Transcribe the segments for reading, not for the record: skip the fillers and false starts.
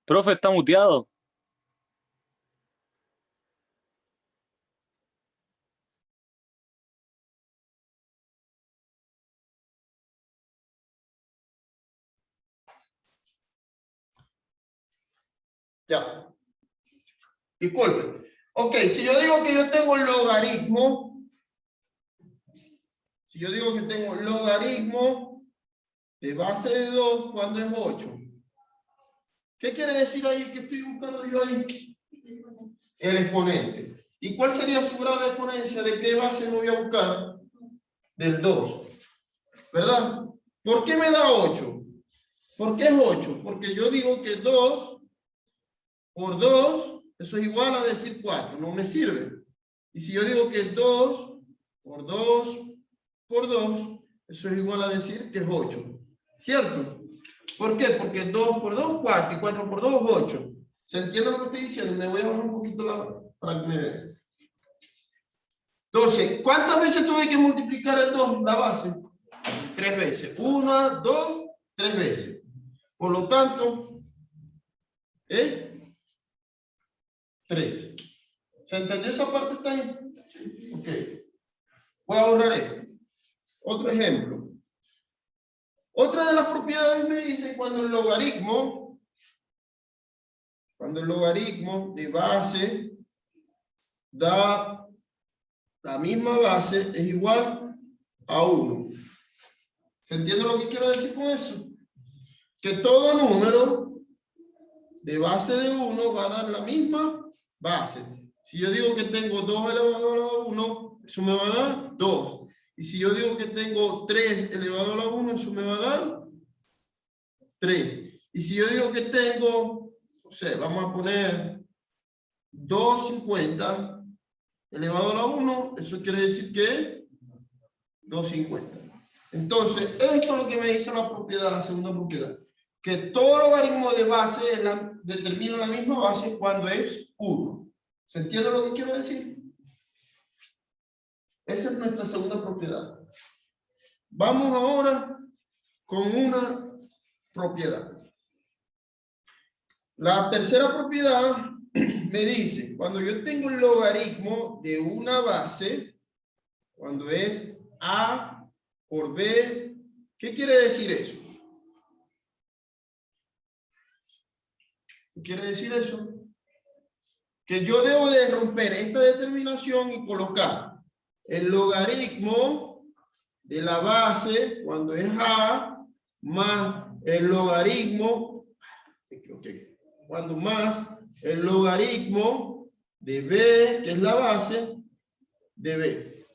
Profe, está muteado. Ya. Disculpe. Ok, si yo digo que yo tengo logaritmo, de base de 2 cuando es 8. ¿Qué quiere decir ahí? ¿Qué estoy buscando yo ahí? El exponente. ¿Y cuál sería su grado de exponencia? ¿De qué base me voy a buscar? Del 2. ¿Verdad? ¿Por qué me da 8? ¿Por qué es 8? Porque yo digo que 2 por 2, eso es igual a decir 4. No me sirve. Y si yo digo que 2 por 2 por 2, eso es igual a decir que es 8. ¿Cierto? ¿Por qué? Porque 2 por 2, 4. Y 4 por 2, 8. ¿Se entiende lo que estoy diciendo? Me voy a bajar un poquito para que me vean. Entonces, ¿cuántas veces tuve que multiplicar el 2, la base? 3 veces. 1, 2, 3 veces. Por lo tanto, es 3. ¿Se entendió esa parte? ¿Está ahí? Ok. Voy a borrar esto. Otro ejemplo. Otra de las propiedades me dice cuando el logaritmo de base da la misma base es igual a 1. ¿Se entiende lo que quiero decir con eso? Que todo número de base de 1 va a dar la misma base. Si yo digo que tengo 2 elevado a la 1, eso me va a dar 2. Y si yo digo que tengo 3 elevado a la 1, eso me va a dar 3. Y si yo digo que tengo, o sea, vamos a poner 250 elevado a la 1, eso quiere decir que 250. Entonces, esto es lo que me dice la propiedad, la segunda propiedad. Que todo logaritmo de base determina la misma base cuando es 1. ¿Se entiende lo que quiero decir? Esa es nuestra segunda propiedad. Vamos ahora con una propiedad. La tercera propiedad me dice, cuando yo tengo un logaritmo de una base, cuando es A por B, ¿qué quiere decir eso? ¿Qué quiere decir eso? Que yo debo de romper esta determinación y colocar el logaritmo de la base, cuando es A, más el logaritmo, cuando más el logaritmo de B, que es la base, de B.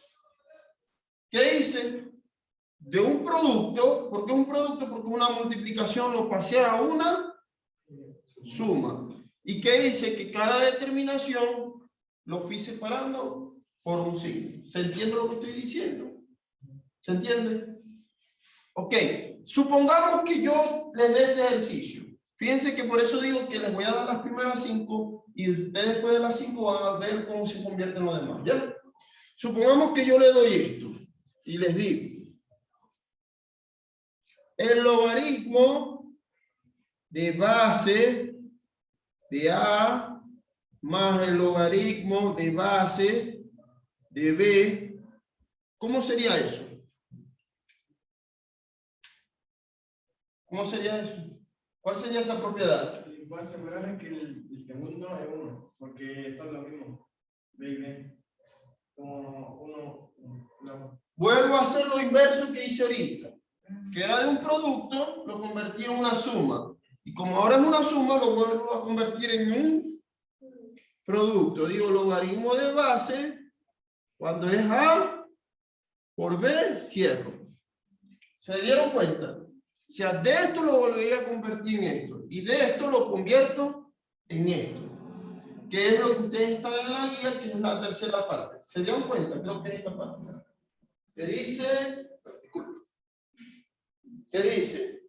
¿Qué hice? De un producto, ¿por qué un producto? Porque una multiplicación lo pasé a una suma. ¿Y qué hice? Que cada determinación lo fui separando por un signo. ¿Se entiende lo que estoy diciendo? ¿Se entiende? Ok, supongamos que yo les dé este ejercicio. Fíjense que por eso digo que les voy a dar las primeras 5 y ustedes después de las 5 van a ver cómo se convierten los demás, ¿ya? Supongamos que yo le doy esto y les digo el logaritmo de base de A más el logaritmo de base de B. ¿Cómo sería eso? ¿Cómo sería eso? ¿Cuál sería esa propiedad? Igual se acuerdan que el segundo es 1, porque esto es lo mismo. B. Como 1. Vuelvo a hacer lo inverso que hice ahorita, que era de un producto, lo convertí en una suma. Y como ahora es una suma, lo vuelvo a convertir en un producto. Digo, logaritmo de base, cuando es A por B, cierro. ¿Se dieron cuenta? O sea, de esto lo volvería a convertir en esto. Y de esto lo convierto en esto. Que es lo que ustedes están en la guía, que es la tercera parte. ¿Se dieron cuenta? Creo que es esta parte. Que dice,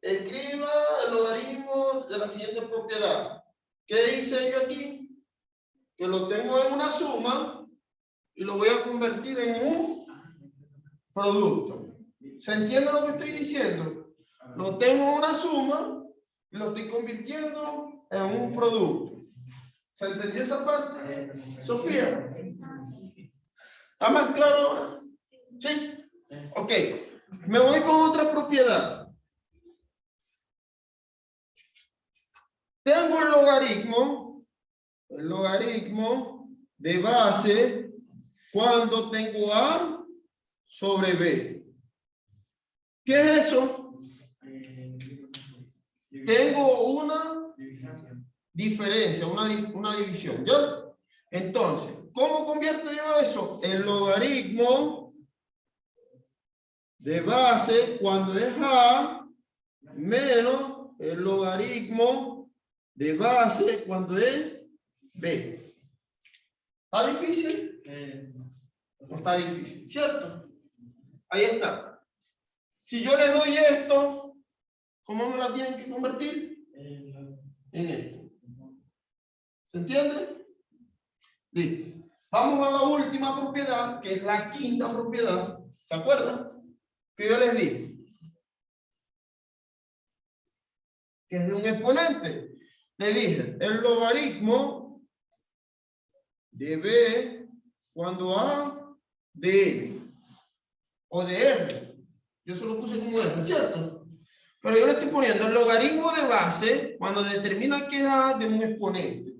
escriba el logaritmo de la siguiente propiedad. ¿Qué dice yo aquí? Que lo tengo en una suma y lo voy a convertir en un producto. ¿Se entiende lo que estoy diciendo? Lo tengo en una suma y lo estoy convirtiendo en un producto. ¿Se entendió esa parte, Sofía? ¿Está más claro ahora? ¿Sí? Ok. Me voy con otra propiedad. Tengo el logaritmo de base cuando tengo A sobre B. ¿Qué es eso? Tengo una diferencia, una división, ¿ya? Entonces, ¿cómo convierto yo eso? El logaritmo de base cuando es A menos el logaritmo de base cuando es B. ¿Está difícil? No está difícil, ¿cierto? Ahí está. Si yo les doy esto, ¿cómo me la tienen que convertir? En esto. ¿Se entiende? Listo. Vamos a la última propiedad, que es la quinta propiedad. ¿Se acuerdan? Que yo les dije. Que es de un exponente. Le dije, el logaritmo de B cuando A de N o de R. Yo se lo puse como R, ¿cierto? Pero yo le estoy poniendo el logaritmo de base cuando determina que es A de un exponente,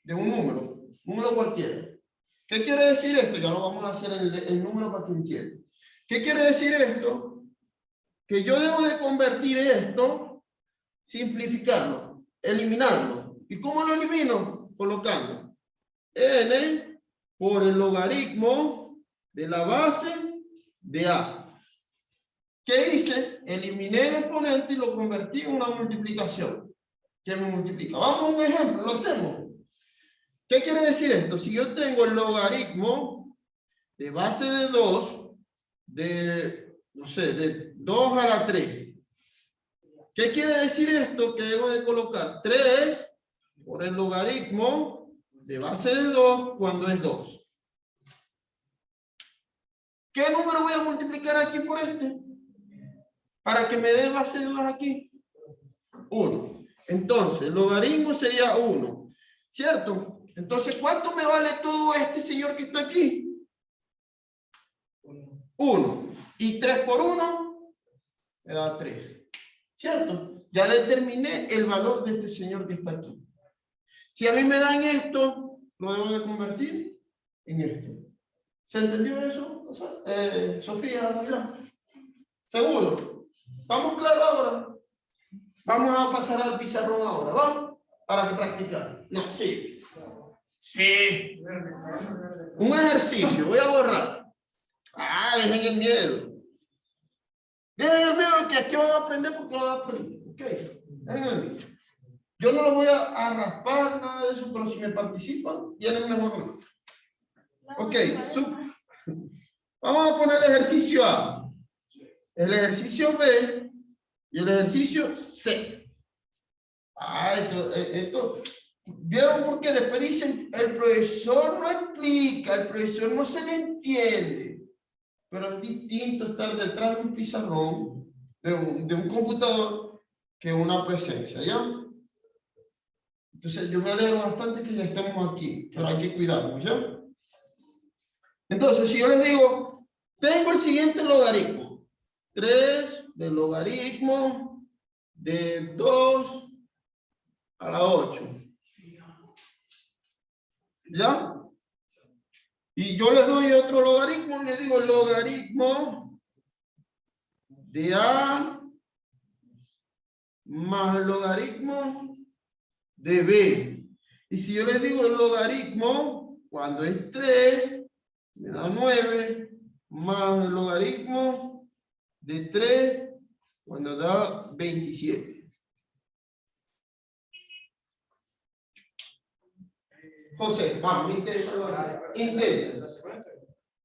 de un número cualquiera. ¿Qué quiere decir esto? Ya lo vamos a hacer el número para que entiendan. ¿Qué quiere decir esto? Que yo debo de convertir esto, simplificarlo, eliminarlo. ¿Y cómo lo elimino? Colocando n por el logaritmo de la base de A. ¿Qué hice? Eliminé el exponente y lo convertí en una multiplicación. ¿Qué me multiplica? Vamos a un ejemplo, lo hacemos. ¿Qué quiere decir esto? Si yo tengo el logaritmo de base de 2, no sé, de 2 a la 3. ¿Qué quiere decir esto? Que debo de colocar 3 por el logaritmo de base de 2 cuando es 2. ¿Qué número voy a multiplicar aquí por este? Para que me dé base de 2 aquí. 1. Entonces, el logaritmo sería 1. ¿Cierto? Entonces, ¿cuánto me vale todo este señor que está aquí? 1. Y 3 por 1 me da 3. ¿Cierto? Ya determiné el valor de este señor que está aquí. Si a mí me dan esto, lo debo de convertir en esto. ¿Se entendió eso? Sofía, mira. ¿Seguro? ¿Estamos claros ahora? Vamos a pasar al pizarrón ahora, ¿vamos? Para que practicar. No, sí. Sí. Un ejercicio, voy a borrar. Dejen el miedo. Dejen el miedo que aquí van a aprender porque van a aprender. Ok, dejen el miedo. Yo no los voy a raspar, nada de eso, pero si me participan, tienen mejor nota. Ok, vamos a poner el ejercicio A, el ejercicio B y el ejercicio C. Esto, ¿vieron por qué? Después dicen, el profesor no explica, el profesor no se le entiende. Pero es distinto estar detrás de un pizarrón, de un computador, que una presencia, ¿ya? Entonces, yo me alegro bastante que ya estemos aquí, pero hay que cuidarnos, ¿ya? Entonces, si yo les digo, tengo el siguiente logaritmo. 3 del logaritmo de 2 a la 8. ¿Ya? Y yo les doy otro logaritmo, les digo el logaritmo de A más el logaritmo de B. Y si yo les digo el logaritmo, cuando es 3, me da 9, más el logaritmo de 3, cuando da 27. José, vamos, intenta.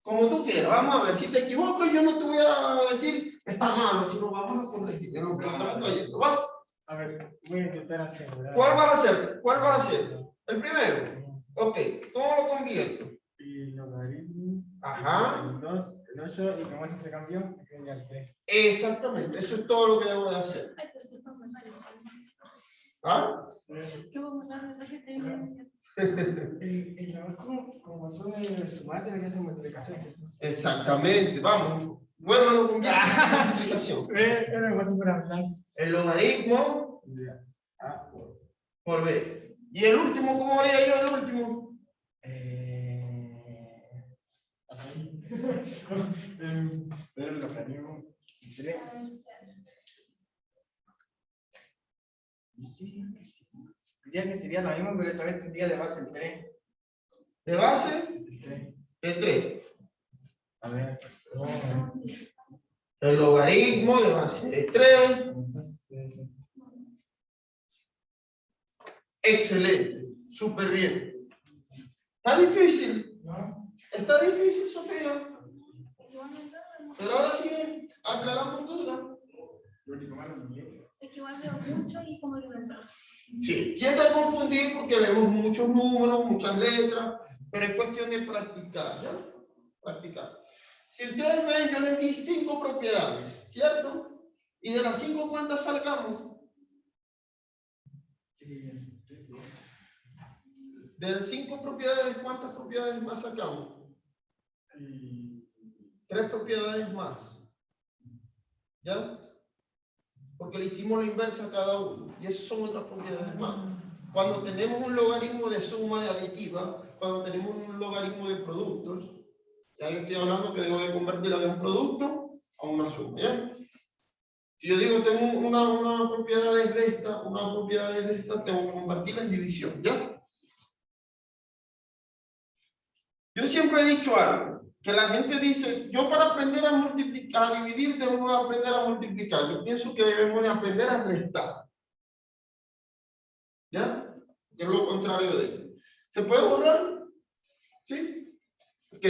Como tú quieras, vamos a ver. Si te equivocas, yo no te voy a decir está malo, sino vamos a corregir. ¿Va? A ver, voy a intentar hacerlo. ¿Cuál vas a hacer? ¿Cuál vas a hacer? ¿El primero? Ok, ¿cómo lo convierto? Y logaritmo. Ajá. El 2, el 8, y como eso se cambió, ya el 3. Exactamente, eso es todo lo que debo de hacer. ¿Ah? ¿Qué vamos a hacer? ¿Qué te viene? El abajo, como son su madre, debería ser multiplicación. Exactamente, vamos. Bueno, lo convierte en multiplicación. El logaritmo por b. ¿Y el último, cómo haría yo el último? El logaritmo 3. Diría que sería lo mismo, pero esta vez tendría de base el 3. ¿De base? El 3. El 3. A ver. El logaritmo de base de 3. Excelente. Súper bien. ¿Está difícil? No. ¿Está difícil, Sofía? Pero ahora sí, aclaramos dudas. Es que igual veo mucho y como que me entra. Sí, tiende a confundir porque vemos muchos números, muchas letras, pero es cuestión de practicar, ¿ya? Practicar. Si ustedes ven, yo les di 5 propiedades, ¿cierto? Y de las 5, ¿cuántas sacamos? De las 5 propiedades, ¿cuántas propiedades más sacamos? 3 propiedades más. ¿Ya? Porque le hicimos la inversa a cada uno. Y esas son otras propiedades más. Cuando tenemos un logaritmo de suma de aditiva, cuando tenemos un logaritmo de productos, ya yo estoy hablando que debo de convertirla de un producto a una suma, ¿ya? Si yo digo tengo una propiedad de resta, una propiedad de resta, tengo que convertirla en división, ¿ya? Yo siempre he dicho algo, que la gente dice, yo para aprender a multiplicar, a dividir, tengo que aprender a multiplicar. Yo pienso que debemos de aprender a restar. ¿Ya? Que es lo contrario de ello. ¿Se puede borrar? ¿Sí? Ok.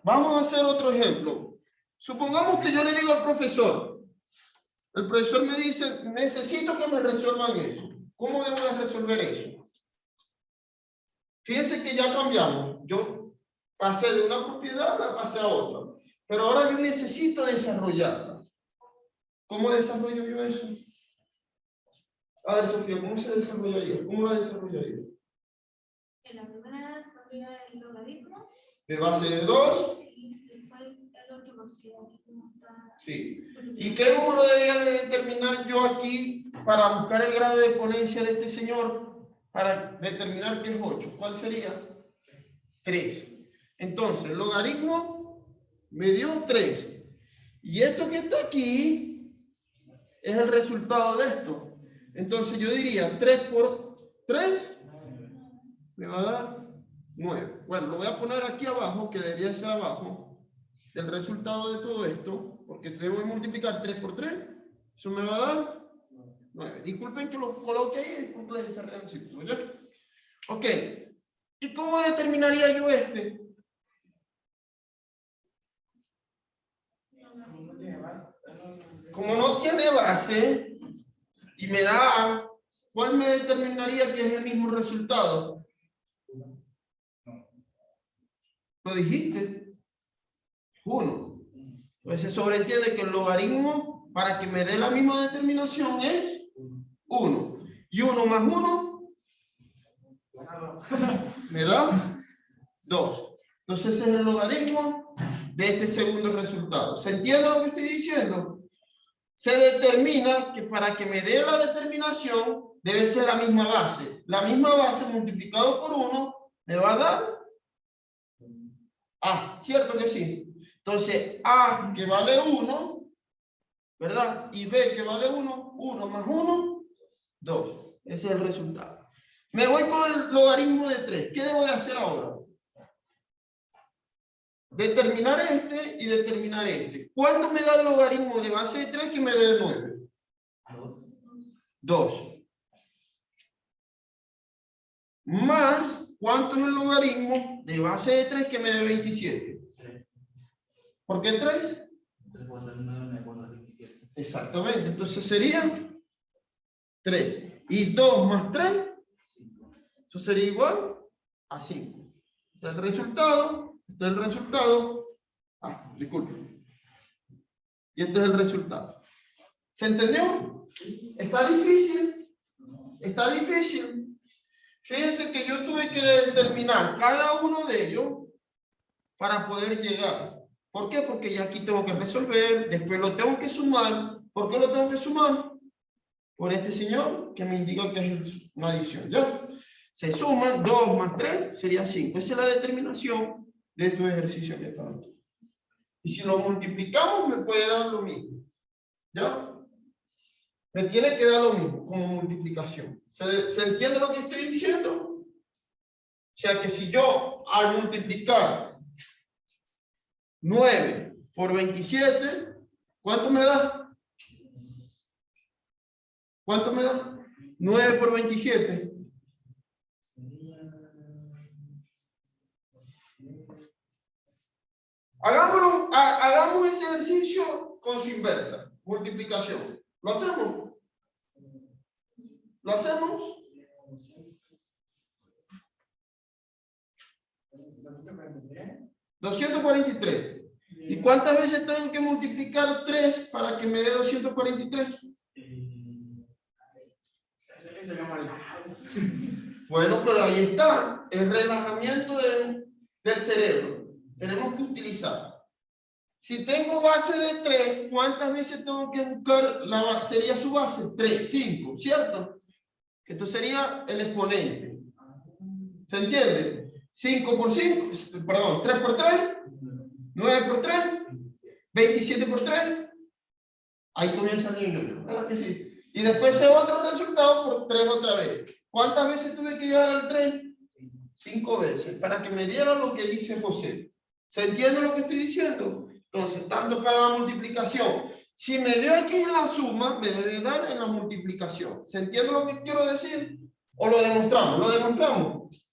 Vamos a hacer otro ejemplo. Supongamos que yo le digo al profesor, el profesor me dice, necesito que me resuelvan eso. ¿Cómo debo de resolver eso? Fíjense que ya cambiamos. Yo pasé de una propiedad, la pasé a otra. Pero ahora yo necesito desarrollarla. ¿Cómo desarrollo yo eso? A ver, Sofía, ¿cómo se desarrollaría? ¿Cómo la desarrollaría? En la primera propiedad del logaritmo. De base de 2. Y después el otro porque aquí no está. Sí. ¿Y qué número debería de determinar yo aquí para buscar el grado de exponencia de este señor? Para determinar que es 8. ¿Cuál sería? 3. Entonces, el logaritmo me dio 3. Y esto que está aquí es el resultado de esto. Entonces yo diría 3 por 3 me va a dar 9. Bueno, lo voy a poner aquí abajo, que debería ser abajo, el resultado de todo esto, porque debo de multiplicar 3 por 3. Eso me va a dar 9. Disculpen que lo coloque ahí, disculpen que se el círculo, ¿ya? Ok. ¿Y cómo determinaría yo este? Como no tiene base y me da, ¿cuál me determinaría que es el mismo resultado? ¿Lo dijiste? 1. Pues se sobreentiende que el logaritmo para que me dé la misma determinación es 1. Y 1 más 1 me da 2. Entonces ese es el logaritmo de este segundo resultado. ¿Se entiende lo que estoy diciendo? Se determina que para que me dé la determinación debe ser la misma base. La misma base multiplicado por 1 me va a dar A, ¿cierto que sí? Entonces A que vale 1, ¿verdad? Y B que vale 1, 1 más 1, 2. Ese es el resultado. Me voy con el logaritmo de 3. ¿Qué debo de hacer ahora? Determinar este y determinar este. ¿Cuánto me da el logaritmo de base de 3 que me dé 9? 2. Más, ¿cuánto es el logaritmo de base de 3 que me dé 27? 3. ¿Por qué 3? 3 por 3, 9 me acuerdo, 27. Exactamente, entonces sería 3. Y 2 más 3, eso sería igual a 5. Está el resultado, está el resultado. Disculpen. Y este es el resultado. ¿Se entendió? ¿Está difícil? está difícil. Fíjense que yo tuve que determinar cada uno de ellos para poder llegar. ¿Por qué? Porque ya aquí tengo que resolver, después lo tengo que sumar. ¿Por qué lo tengo que sumar? Por este señor que me indica que es una adición. ¿Ya? Se suman 2 más 3, serían 5. Esa es la determinación de estos ejercicios que están aquí. Y si lo multiplicamos, me puede dar lo mismo. ¿Ya? Me tiene que dar lo mismo como multiplicación. ¿Se entiende lo que estoy diciendo? O sea que si yo al multiplicar 9 por 27, ¿cuánto me da? ¿Cuánto me da? 9 por 27. Hagamos ese ejercicio con su inversa, multiplicación. ¿Lo hacemos? ¿Lo hacemos? $243. ¿Y cuántas veces tengo que multiplicar 3 para que me dé 243? Bueno, pero ahí está el relajamiento del cerebro. Tenemos que utilizar. Si tengo base de 3, ¿cuántas veces tengo que buscar sería su base? 3, 5, ¿cierto? Esto sería el exponente. ¿Se entiende? 5 por 5, perdón, 3 por 3, 9 por 3, 27 por 3. Ahí comienza el niño, ¿verdad que sí? Y después ese otro resultado por 3 otra vez. ¿Cuántas veces tuve que llegar al 3? 5 veces, para que me diera lo que dice José. ¿Se entiende lo que estoy diciendo? Entonces, tanto para la multiplicación. Si me dio aquí en la suma, me debe dar en la multiplicación. ¿Se entiende lo que quiero decir? ¿O lo demostramos? ¿Lo demostramos?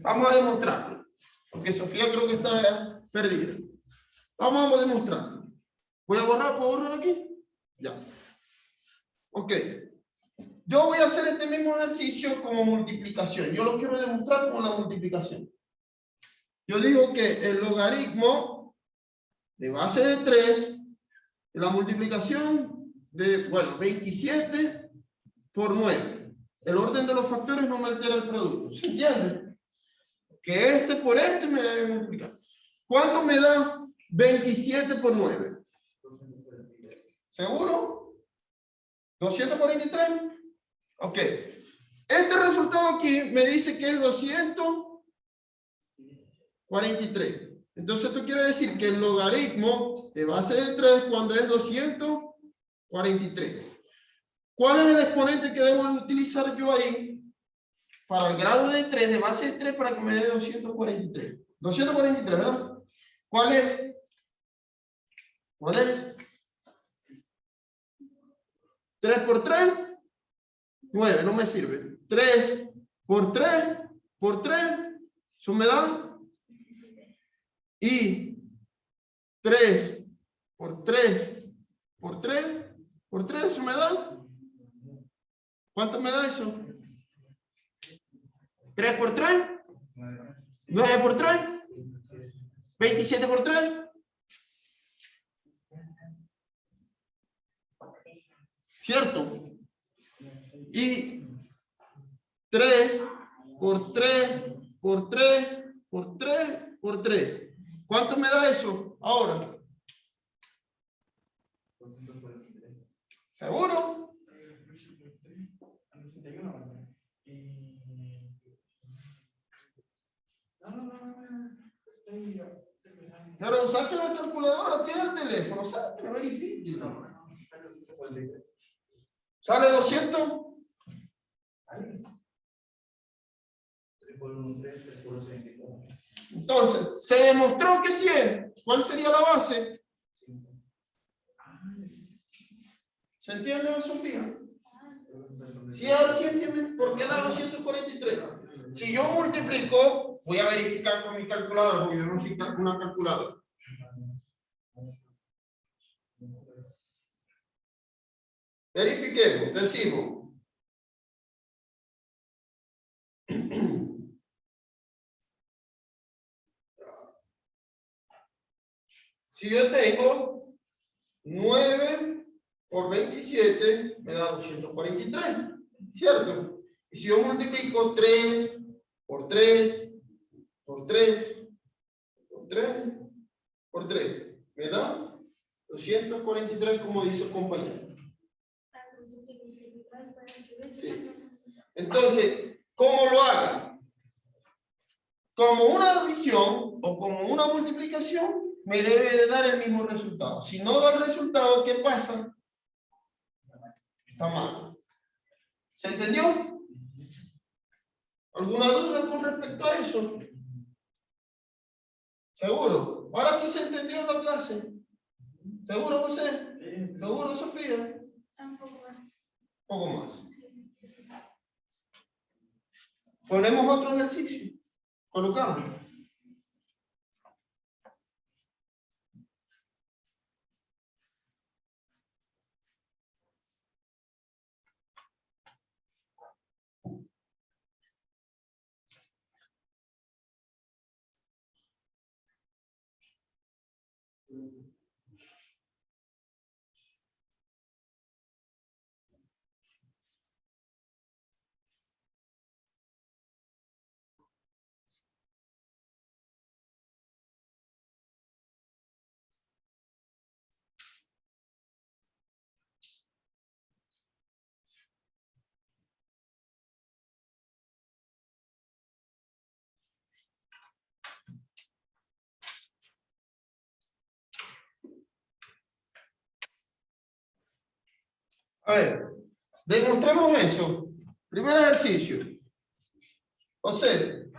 Vamos a demostrarlo. Porque Sofía creo que está perdida. Vamos a demostrarlo. Voy a borrar, ¿puedo borrar aquí? Ya. Ok. Yo voy a hacer este mismo ejercicio como multiplicación. Yo lo quiero demostrar con la multiplicación. Yo digo que el logaritmo de base de 3, la multiplicación de, bueno, 27 por 9. El orden de los factores no me altera el producto. ¿Se entiende? Que este por este me debe multiplicar. ¿Cuánto me da 27 por 9? ¿Seguro? ¿243? Ok. Este resultado aquí me dice que es 243. Entonces esto quiere decir que el logaritmo de base de 3 cuando es 243. ¿Cuál es el exponente que debo utilizar yo ahí para el grado de 3, de base de 3, para que me dé 243? 243, ¿verdad? ¿Cuál es? ¿Cuál es? 3 por 3, 9, no me sirve. 3 por 3, por 3, eso me da. Y 3 por 3, por 3, por 3, eso me da. ¿Cuánto me da eso? 3 por 3, 9 por 3, 27 por 3. ¿Cierto? Y 3 por 3, por 3, por 3, por 3. ¿Cuánto me da eso ahora? ¿Seguro? Pero saque la calculadora, tiene el teléfono, saque, verifique. ¿Sale 200? Entonces, se demostró que 100. ¿Cuál sería la base? ¿Se entiende, Sofía? ¿Sí ahora sí entienden por qué da 243? Si yo multiplico, voy a verificar con mi calculadora, porque yo no soy una calculadora. Verifiquemos, decimos. Si yo tengo 9 por 27, me da 243. ¿cierto? Y si yo multiplico 3 por 3 por 3 por 3 por 3, me da 243, como dice el compañero. Sí. Entonces, ¿cómo lo haga? Como una división o como una multiplicación, me debe de dar el mismo resultado. Si no da el resultado, ¿qué pasa? Está mal. ¿Se entendió? ¿Alguna duda con respecto a eso? ¿Seguro? Ahora sí se entendió la clase. ¿Seguro, José? Sí. ¿Seguro, Sofía? Un poco más. Un poco más. Ponemos otro ejercicio. Colocamos. A ver, demostremos eso. Primer ejercicio. José,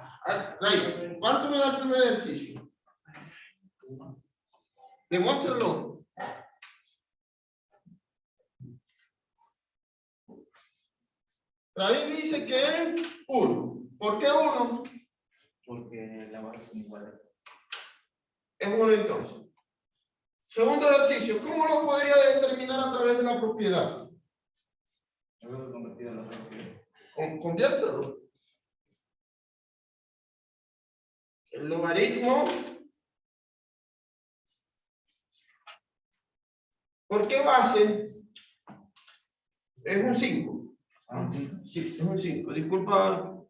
¿cuánto me da el primer ejercicio? Demuéstralo. David dice que es 1. ¿Por qué 1? Porque las barras son iguales. Es 1 entonces. Segundo ejercicio, ¿cómo lo podría determinar a través de una propiedad? Luego convertido en la propiedad. Conviértelo. El logaritmo. ¿Por qué base? Es un 5. Ah, sí. Sí, es un 5. Disculpa.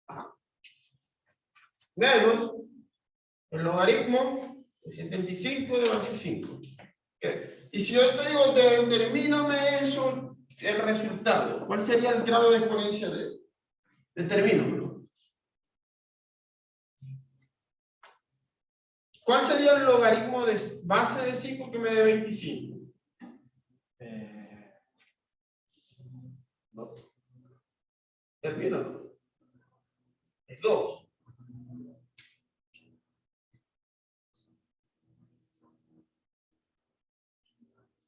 Ajá. Menos el logaritmo de 75 de base 5. Okay. Y si yo te digo, determíname eso, el resultado, ¿cuál sería el grado de exponencia de él? Determínamelo. ¿Cuál sería el logaritmo de base de 5 que me dé 25? 2. Termínalo. Es 2.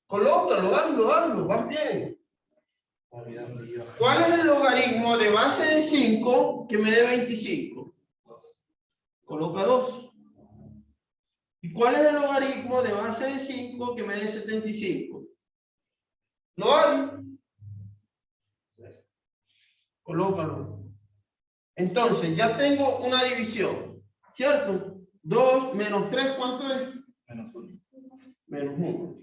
Colócalo, hazlo, vas bien. ¿Cuál es el logaritmo de base de 5 que me dé 25? 2. Coloca 2. ¿Y cuál es el logaritmo de base de 5 que me dé 75? ¿Lo hay? 3. Colócalo. Entonces, ya tengo una división, ¿cierto? 2 menos 3, ¿cuánto es? Menos 1. Menos 1.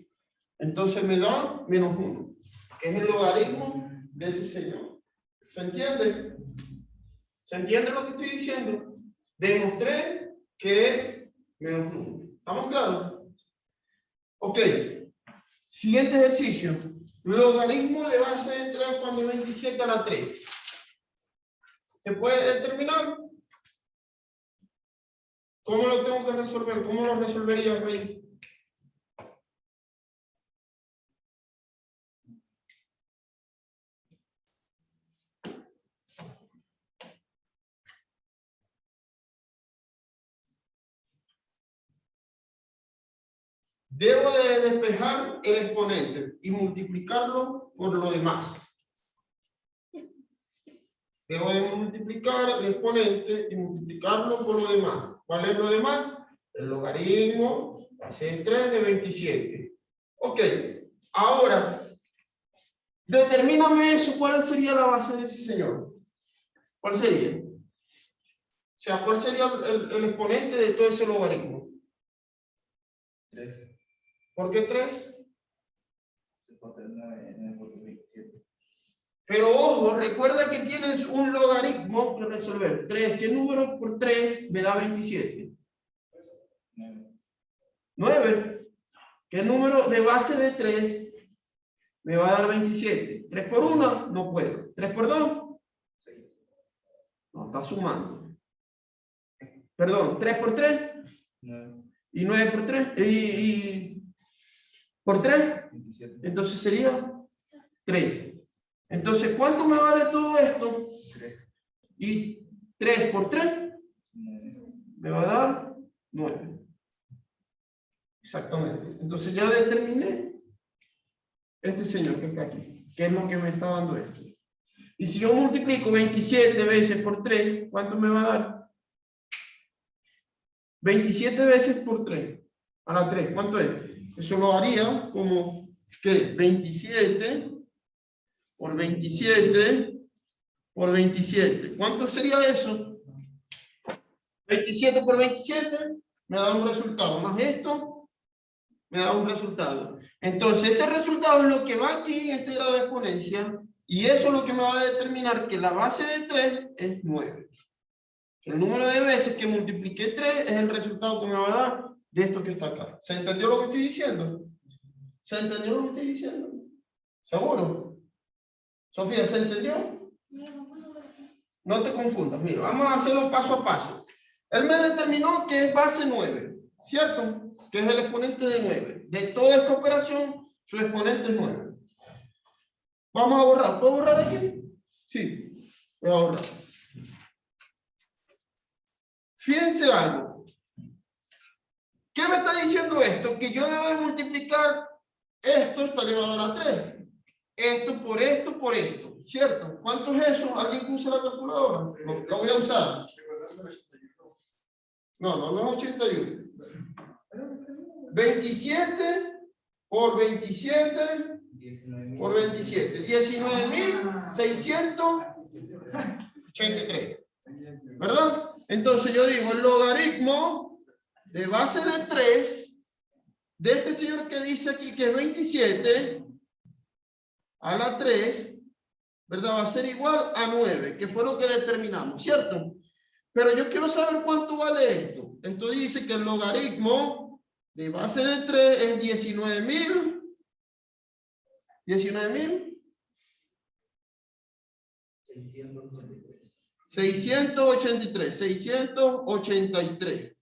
Entonces me da menos 1, que es el logaritmo de ese señor. ¿Se entiende? ¿Se entiende lo que estoy diciendo? Demostré que es menos 1. ¿Estamos claros? Ok. Siguiente ejercicio. Logaritmo de base de 3 cuando es 27 a la 3. ¿Se puede determinar? ¿Cómo lo tengo que resolver? ¿Cómo lo resolvería, Rey? Debo de despejar el exponente y multiplicarlo por lo demás. Debo de multiplicar el exponente y multiplicarlo por lo demás. ¿Cuál es lo demás? El logaritmo base de 3 de 27. Ok, ahora, determíname eso. ¿Cuál sería la base de ese señor? ¿Cuál sería? O sea, ¿cuál sería el exponente de todo ese logaritmo? 3. ¿Por qué 3? 9 por 27. Pero ojo, recuerda que tienes un logaritmo que resolver. 3, ¿qué número por 3 me da 27? 9. ¿Qué número de base de 3 me va a dar 27? 3 por 1, no puedo. 3 por 2, 6. no, está sumando. Perdón, 3 por 3 9. y 9 por 3 y por 3, 27. entonces sería 3. Entonces, ¿cuánto me vale todo esto? 3. Y 3 por 3 9. me va a dar 9. Exactamente. Entonces ya determiné este señor que está aquí, que es lo que me está dando esto. Y si yo multiplico 27 veces por 3, ¿cuánto me va a dar? 27 veces por 3 a la 3, ¿cuánto es? Eso lo haría como, ¿qué? 27 por 27 por 27. ¿Cuánto sería eso? 27 por 27 me da un resultado, más esto me da un resultado. Entonces, ese resultado es lo que va aquí en este grado de exponencia, y eso es lo que me va a determinar que la base de 3 es 9. El número de veces que multipliqué 3 es el resultado que me va a dar de esto que está acá. ¿Se entendió lo que estoy diciendo? ¿Se entendió lo que estoy diciendo? ¿Seguro? Sofía, ¿se entendió? No te confundas, mira, vamos a hacerlo paso a paso. Él me determinó que es base 9, ¿cierto? Que es el exponente de 9. De toda esta operación, su exponente es 9. Vamos a borrar. ¿Puedo borrar aquí? Sí, voy a borrar. Fíjense algo. ¿Qué me está diciendo esto? Que yo debo de multiplicar esto, está elevado a la 3. Esto, por esto, ¿cierto? ¿Cuánto es eso? ¿Alguien que use la calculadora? Lo voy a usar. No es 81. 27 por 27 por 27. 19.683. ¿Verdad? Entonces yo digo, el logaritmo de base de 3 de este señor que dice aquí que es 27 a la 3, ¿verdad? Va a ser igual a 9, que fue lo que determinamos, ¿cierto? Pero yo quiero saber cuánto vale esto. Esto dice que el logaritmo de base de 3 es 19.000. 683.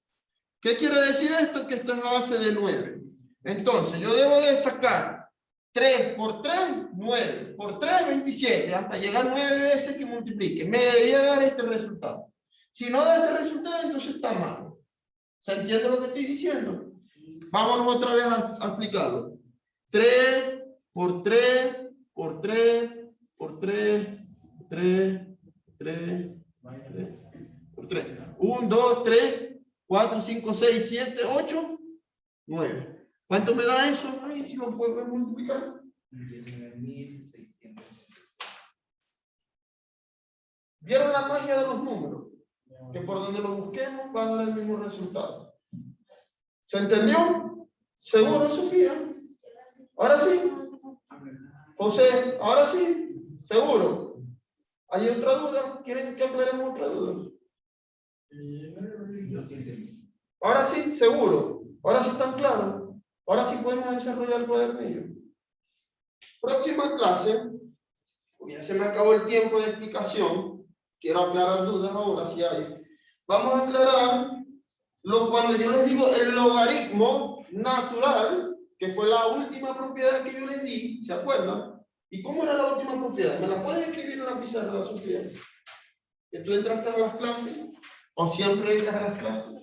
¿Qué quiere decir esto? Que esto es a base de 9. Entonces, yo debo de sacar 3 por 3, 9. Por 3, 27. Hasta llegar 9 veces que multiplique. Me debería dar este resultado. Si no da este resultado, entonces está mal. ¿Se entiende lo que estoy diciendo? Vámonos otra vez a explicarlo. 3 por 3 por 3 por 3, 3, 3, 3 por 3. 1, 2, 3, 4, 5, 6, 7, 8, 9. ¿Cuánto me da eso? Ay, si lo puedo multiplicar. 19.600. ¿Vieron la magia de los números? Que por donde lo busquemos va a dar el mismo resultado. ¿Se entendió? ¿Seguro, Sofía? ¿Ahora sí? José, ¿ahora sí? ¿Seguro? ¿Hay otra duda? ¿Quieren que aclaremos otra duda? ¿Ahora sí? ¿Seguro? ¿Ahora sí están claros? ¿Ahora sí podemos desarrollar el cuadernillo? Próxima clase, ya se me acabó el tiempo de explicación. Quiero aclarar dudas ahora si hay. Vamos a aclarar cuando yo les digo el logaritmo natural, que fue la última propiedad que yo les di, ¿se acuerdan? ¿Y cómo era la última propiedad? ¿Me la puedes escribir en la pizarra, Sofía? ¿Que tú entraste a las clases? ¿O siempre entras a las clases?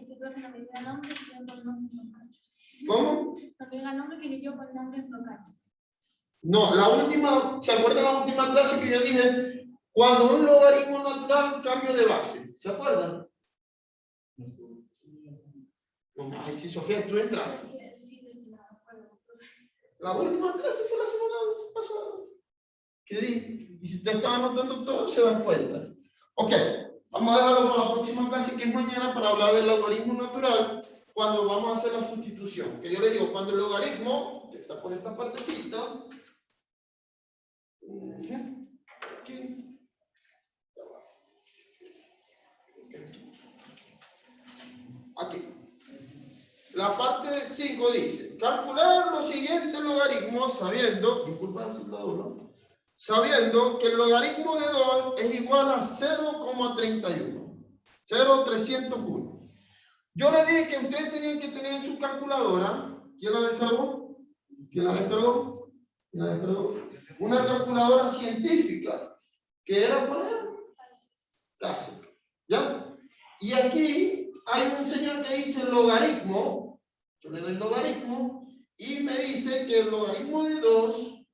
¿Cómo? También el nombre que yo por nombres locales. No, la última, ¿se acuerdan la última clase que yo dije? Cuando un logaritmo natural, cambio de base. ¿Se acuerdan? No, ay, sí, Sofía, tú entraste. La última clase fue la semana pasada. ¿Qué dije? Y si usted estaba anotando todo, se dan cuenta. Ok, vamos a dejarlo para la próxima clase, que es mañana, para hablar del logaritmo natural, cuando vamos a hacer la sustitución. Que yo le digo, cuando el logaritmo está por esta partecita, aquí. Aquí. La parte 5 dice, calcular los siguientes logaritmos sabiendo, disculpa decirlo duro, sabiendo que el logaritmo de 2 es igual a 0,31. 0,301. Yo le dije que ustedes tenían que tener en su calculadora. ¿Quién la descargó? ¿Quién la descargó? ¿Quién la descargó? Una calculadora científica. ¿Qué era poner? Clásica. ¿Ya? Y aquí hay un señor que dice logaritmo. Yo le doy logaritmo y me dice que el logaritmo de 2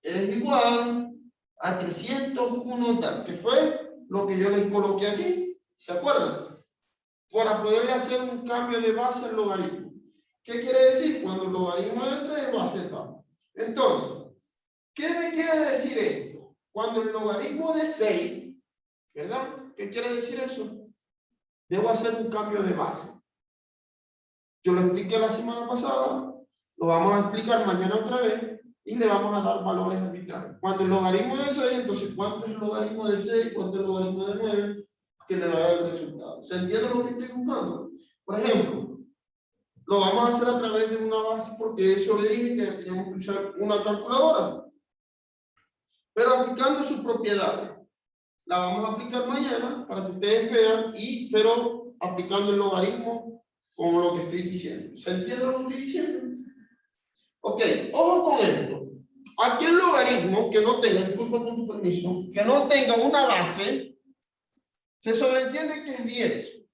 es igual a 301 tal, que fue lo que yo les coloqué aquí. ¿Se acuerdan? Para poderle hacer un cambio de base al logaritmo. ¿Qué quiere decir? Cuando el logaritmo de 3 es base tal. Entonces, ¿qué me quiere decir esto? Cuando el logaritmo de 6, ¿verdad? ¿Qué quiere decir eso? Debo hacer un cambio de base. Yo lo expliqué la semana pasada, lo vamos a explicar mañana otra vez y le vamos a dar valores arbitrarios. Cuando el logaritmo de 6, entonces, ¿cuánto es el logaritmo de 6? ¿Cuánto es el logaritmo de 9? Que le va a dar el resultado. ¿Se entiende lo que estoy buscando? Por ejemplo, lo vamos a hacer a través de una base porque eso le dije que tenemos que usar una calculadora. Pero aplicando sus propiedades. La vamos a aplicar mañana para que ustedes vean, pero aplicando el logaritmo como lo que estoy diciendo. ¿Se entiende lo que estoy diciendo? Ok, ojo con esto. Aquel logaritmo que no tenga, disculpa con tu permiso, que no tenga una base, se sobreentiende que es 10.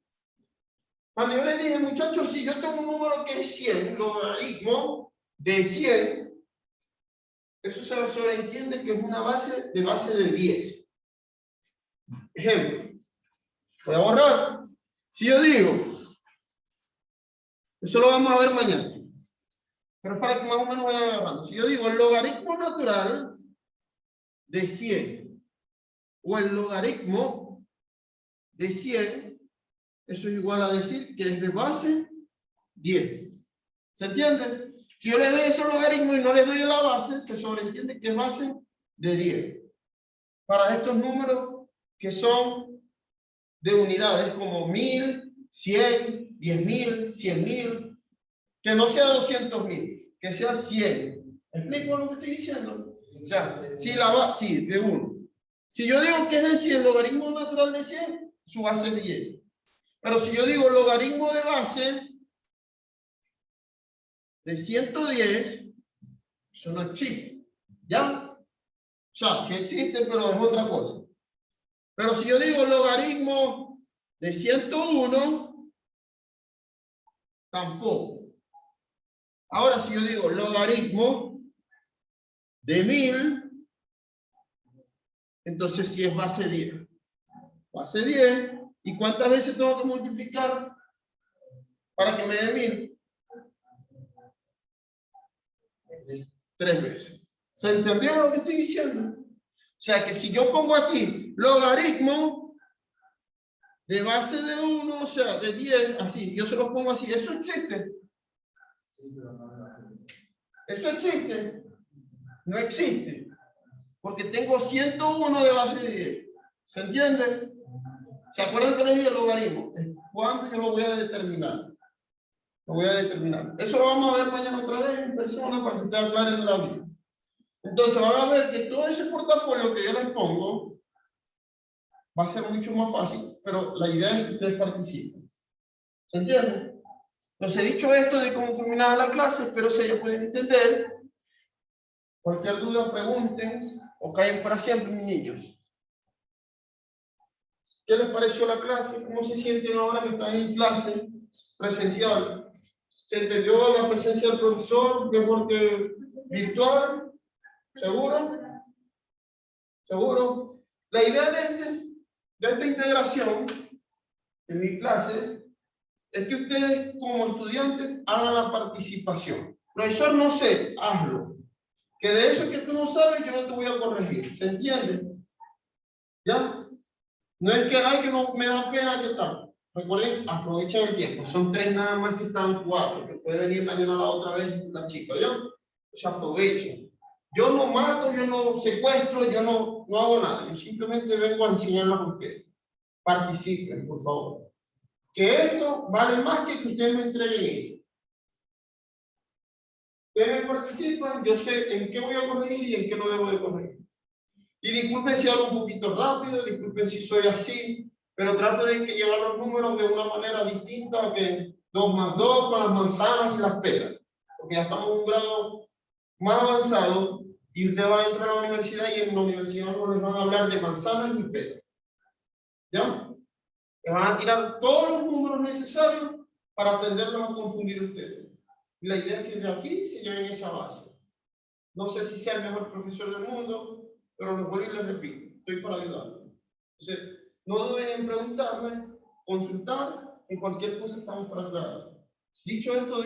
Cuando yo les dije, muchachos, si yo tengo un número que es 100, logaritmo de 100, eso se sobreentiende que es una base de 10. Ejemplo, voy a borrar. Si yo digo, eso lo vamos a ver mañana, pero para que más o menos vayan agarrando. Si yo digo el logaritmo natural de 100 o el logaritmo de 100, eso es igual a decir que es de base 10. ¿Se entiende? Si yo le doy ese logaritmo y no le doy la base, se sobreentiende que es base de 10. Para estos números que son de unidades como 1000, 100, 10.000, 100.000, que no sea 200.000, que sea 100. ¿Me explico lo que estoy diciendo? O sea, si la base, sí, de 1. Si yo digo que es de 100, logaritmo natural de 100, su base es 10. Pero si yo digo logaritmo de base de 110, eso no existe. ¿Ya? O sea, sí existe, pero es otra cosa. Pero si yo digo logaritmo de 101, tampoco. Ahora, si yo digo logaritmo de 1000, entonces sí es base 10. Base 10. ¿Y cuántas veces tengo que multiplicar para que me dé 1000? 3 veces. ¿Se entendió lo que estoy diciendo? O sea que si yo pongo aquí logaritmo de base de 1, o sea, de 10, así, yo se los pongo así, ¿eso existe? ¿Eso existe? No existe. Porque tengo 101 de base de 10. ¿Se entiende? ¿Se acuerdan que les dije el logaritmo? ¿Cuándo yo lo voy a determinar? Lo voy a determinar. Eso lo vamos a ver mañana otra vez en persona para que ustedes aclaren la vida. Entonces van a ver que todo ese portafolio que yo les pongo va a ser mucho más fácil, pero la idea es que ustedes participen. ¿Se entiende? Entonces, dicho esto de cómo culminar la clase, espero se haya podido entender. Cualquier duda, pregunten o callen para siempre, mis niños. ¿Qué les pareció la clase? ¿Cómo se sienten ahora que están en clase presencial? ¿Se entendió la presencia del profesor? ¿Mejor que virtual? ¿Seguro? ¿Seguro? La idea de esta integración en mi clase es que ustedes como estudiantes hagan la participación. Profesor, no sé, hazlo. Que de eso que tú no sabes, yo no te voy a corregir. ¿Se entiende? ¿Ya? No es que, ay, que no me da pena que tal. Recuerden, aprovechen el tiempo. Son 3 nada más que están 4, que puede venir mañana la otra vez la chica, ¿ya? Pues aprovechen. Yo no mato, yo no secuestro, yo no hago nada. Yo simplemente vengo a enseñarles a ustedes. Participen, por favor. Que esto vale más que ustedes me entreguen esto. Ustedes participan, yo sé en qué voy a corregir y en qué no debo de corregir. Y disculpen si hablo un poquito rápido, disculpen si soy así, pero trato de que llevar los números de una manera distinta a que 2 más 2 con las manzanas y las peras. Porque ya estamos en un grado más avanzado y usted va a entrar a la universidad y en la universidad no les van a hablar de manzanas ni peras. ¿Ya? Les van a tirar todos los números necesarios para atenderlos a confundir ustedes. Y la idea es que de aquí se lleven esa base. No sé si sea el mejor profesor del mundo, pero lo vuelvo y les repito, estoy para ayudarlos. Entonces, no duden en preguntarme, consultar, en cualquier cosa estamos para aclarar. Dicho esto,